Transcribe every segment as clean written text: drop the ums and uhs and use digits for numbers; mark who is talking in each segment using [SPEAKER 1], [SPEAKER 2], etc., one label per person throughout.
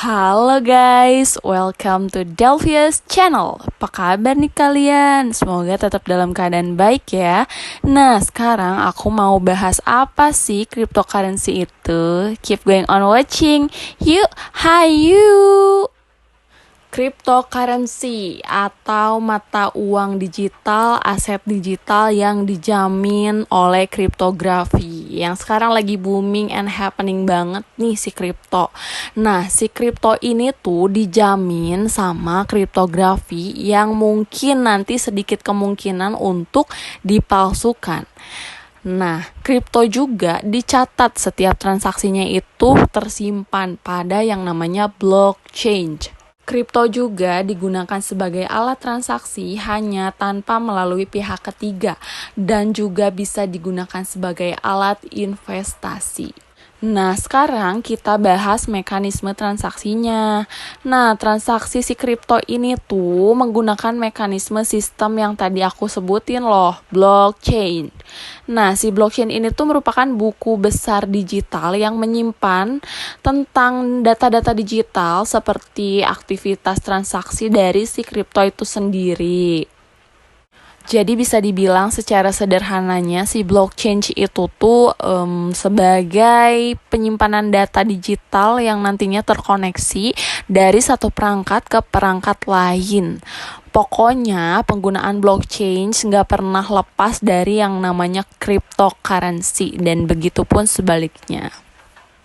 [SPEAKER 1] Halo guys, welcome to Delvia's channel. Apa kabar nih kalian? Semoga tetap dalam keadaan baik ya. Nah, sekarang aku mau bahas apa sih cryptocurrency itu. Keep going on watching. Yuk, hayu! Cryptocurrency atau mata uang digital, aset digital yang dijamin oleh kriptografi. Yang sekarang lagi booming and happening banget nih si kripto. Nah, si kripto ini tuh dijamin sama kriptografi yang mungkin nanti sedikit kemungkinan untuk dipalsukan. Nah, kripto juga dicatat setiap transaksinya itu tersimpan pada yang namanya blockchain. Kripto juga digunakan sebagai alat transaksi hanya tanpa melalui pihak ketiga dan juga bisa digunakan sebagai alat investasi. Nah, sekarang kita bahas mekanisme transaksinya. Nah, transaksi si kripto ini tuh menggunakan mekanisme sistem yang tadi aku sebutin loh, blockchain. Nah, si blockchain ini tuh merupakan buku besar digital yang menyimpan tentang data-data digital seperti aktivitas transaksi dari si kripto itu sendiri. Jadi bisa dibilang secara sederhananya si blockchain itu tuh sebagai penyimpanan data digital yang nantinya terkoneksi dari satu perangkat ke perangkat lain. Pokoknya penggunaan blockchain nggak pernah lepas dari yang namanya cryptocurrency dan begitu pun sebaliknya.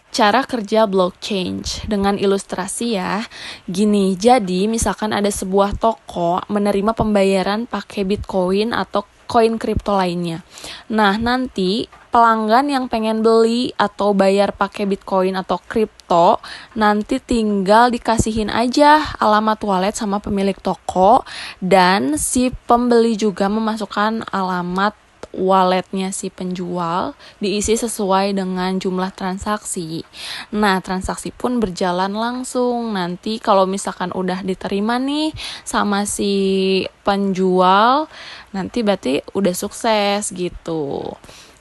[SPEAKER 1] Cara kerja blockchain dengan ilustrasi ya. Gini, jadi misalkan ada sebuah toko menerima pembayaran pakai Bitcoin atau koin kripto lainnya. Nah, nanti pelanggan yang pengen beli atau bayar pakai Bitcoin atau kripto, nanti tinggal dikasihin aja alamat wallet sama pemilik toko dan si pembeli juga memasukkan alamat walletnya si penjual, diisi sesuai dengan jumlah transaksi. Nah, transaksi pun berjalan langsung. Nanti kalau misalkan udah diterima nih sama si penjual, nanti berarti udah sukses gitu.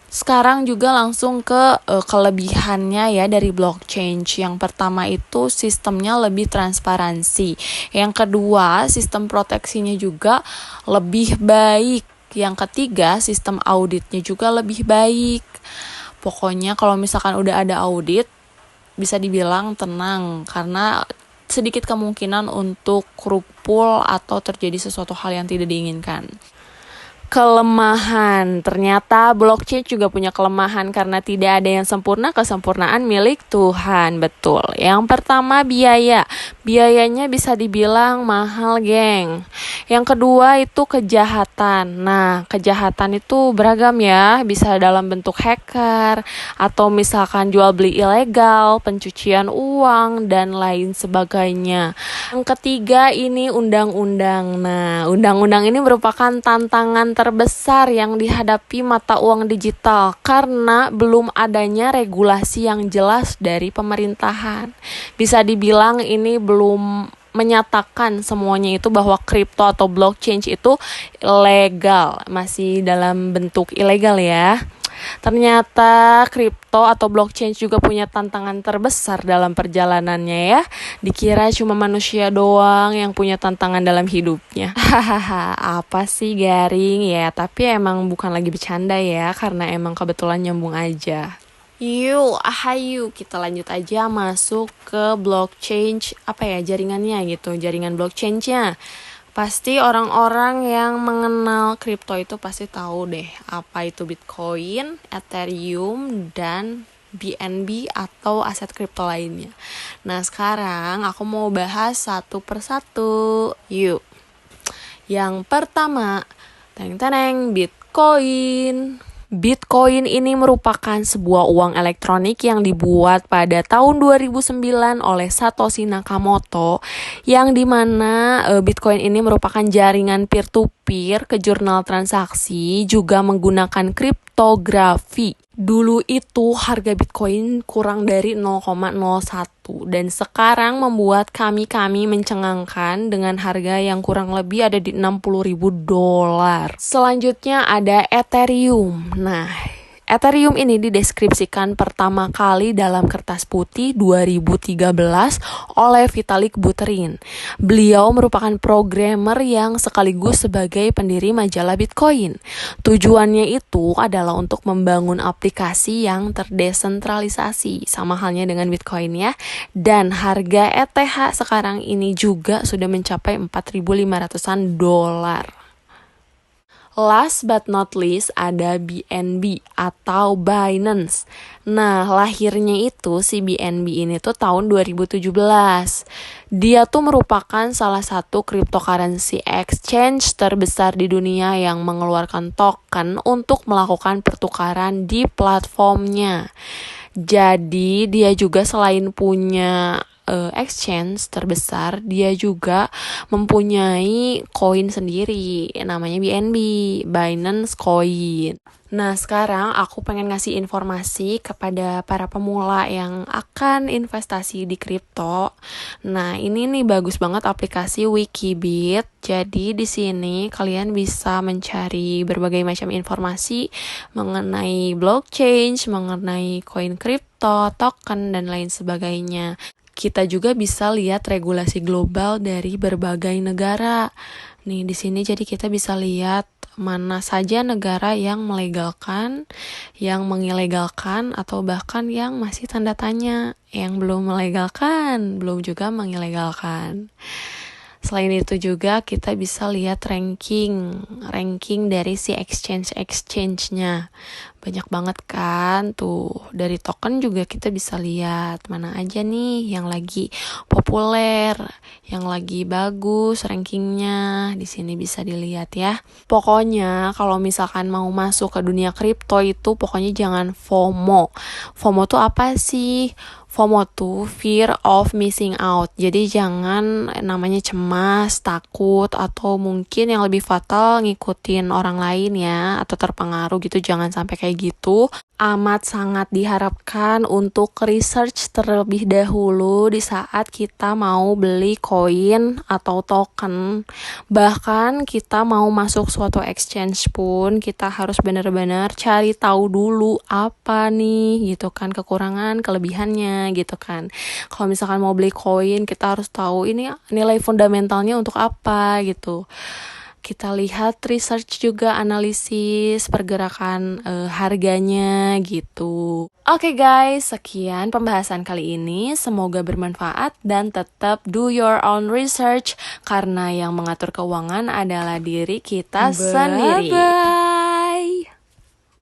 [SPEAKER 1] Sekarang juga langsung ke kelebihannya ya dari blockchain. Yang pertama itu sistemnya lebih transparansi. Yang kedua, sistem proteksinya juga lebih baik. Yang ketiga, sistem auditnya juga lebih baik. Pokoknya kalau misalkan udah ada audit, bisa dibilang tenang karena sedikit kemungkinan untuk krupul atau terjadi sesuatu hal yang tidak diinginkan. Kelemahan, ternyata blockchain juga punya kelemahan karena tidak ada yang sempurna, kesempurnaan milik Tuhan, betul. Yang pertama biayanya bisa dibilang mahal geng. Yang kedua itu kejahatan. Nah, kejahatan itu beragam ya, bisa dalam bentuk hacker atau misalkan jual beli ilegal, pencucian uang dan lain sebagainya. Yang ketiga ini undang-undang. Nah, undang-undang ini merupakan tantangan terbesar yang dihadapi mata uang digital karena belum adanya regulasi yang jelas dari pemerintahan. Bisa dibilang ini belum menyatakan semuanya itu bahwa kripto atau blockchain itu legal, masih dalam bentuk ilegal ya. Ternyata kripto atau blockchain juga punya tantangan terbesar dalam perjalanannya ya. Dikira cuma manusia doang yang punya tantangan dalam hidupnya. Hahaha, apa sih garing ya? Tapi emang bukan lagi bercanda ya, karena emang kebetulan nyambung aja. Yuk, kita lanjut aja masuk ke blockchain, jaringannya gitu, jaringan blockchainnya. Pasti orang-orang yang mengenal kripto itu pasti tahu deh apa itu Bitcoin, Ethereum, dan BNB atau aset kripto lainnya. Nah, sekarang aku mau bahas satu persatu. Yuk. Yang pertama, Bitcoin. Bitcoin ini merupakan sebuah uang elektronik yang dibuat pada tahun 2009 oleh Satoshi Nakamoto, yang dimana Bitcoin ini merupakan jaringan peer-to-peer ke jurnal transaksi, juga menggunakan kriptografi. Dulu itu harga Bitcoin kurang dari 0,01 dan sekarang membuat kami mencengangkan dengan harga yang kurang lebih ada di $60.000. Selanjutnya ada Ethereum. Nah, Ethereum ini dideskripsikan pertama kali dalam kertas putih 2013 oleh Vitalik Buterin. Beliau merupakan programmer yang sekaligus sebagai pendiri majalah Bitcoin. Tujuannya itu adalah untuk membangun aplikasi yang terdesentralisasi, sama halnya dengan Bitcoin ya. Dan harga ETH sekarang ini juga sudah mencapai 4.500-an dolar. Last but not least ada BNB atau Binance. Nah, lahirnya itu si BNB ini tuh tahun 2017. Dia tuh merupakan salah satu cryptocurrency exchange terbesar di dunia yang mengeluarkan token untuk melakukan pertukaran di platformnya. Jadi dia juga selain punya exchange terbesar, dia juga mempunyai koin sendiri namanya BNB, Binance Coin. Nah, sekarang aku pengen ngasih informasi kepada para pemula yang akan investasi di kripto. Nah, ini nih bagus banget aplikasi Wikibit. Jadi di sini kalian bisa mencari berbagai macam informasi mengenai blockchain, mengenai koin kripto, token dan lain sebagainya. Kita juga bisa lihat regulasi global dari berbagai negara. Nih, di sini jadi kita bisa lihat mana saja negara yang melegalkan, yang mengilegalkan, atau bahkan yang masih tanda tanya, yang belum melegalkan, belum juga mengilegalkan. Selain itu juga kita bisa lihat ranking dari si exchange-nya. Banyak banget kan tuh. Dari token juga kita bisa lihat mana aja nih yang lagi populer, yang lagi bagus rankingnya. Di sini bisa dilihat ya. Pokoknya kalau misalkan mau masuk ke dunia kripto itu pokoknya jangan FOMO. FOMO tuh apa sih? FOMO tuh fear of missing out. Jadi jangan namanya cemas, takut, atau mungkin yang lebih fatal ngikutin orang lain ya, atau terpengaruh gitu. Jangan sampai kayak gitu. Amat sangat diharapkan untuk research terlebih dahulu di saat kita mau beli koin atau token. Bahkan kita mau masuk suatu exchange pun kita harus benar-benar cari tahu dulu apa nih gitu kan, kekurangan, kelebihannya gitu kan. Kalau misalkan mau beli koin kita harus tahu ini nilai fundamentalnya untuk apa gitu. Kita lihat research juga, analisis pergerakan harganya gitu. Oke guys, sekian pembahasan kali ini. Semoga bermanfaat dan tetap do your own research karena yang mengatur keuangan adalah diri kita sendiri. Bye-bye.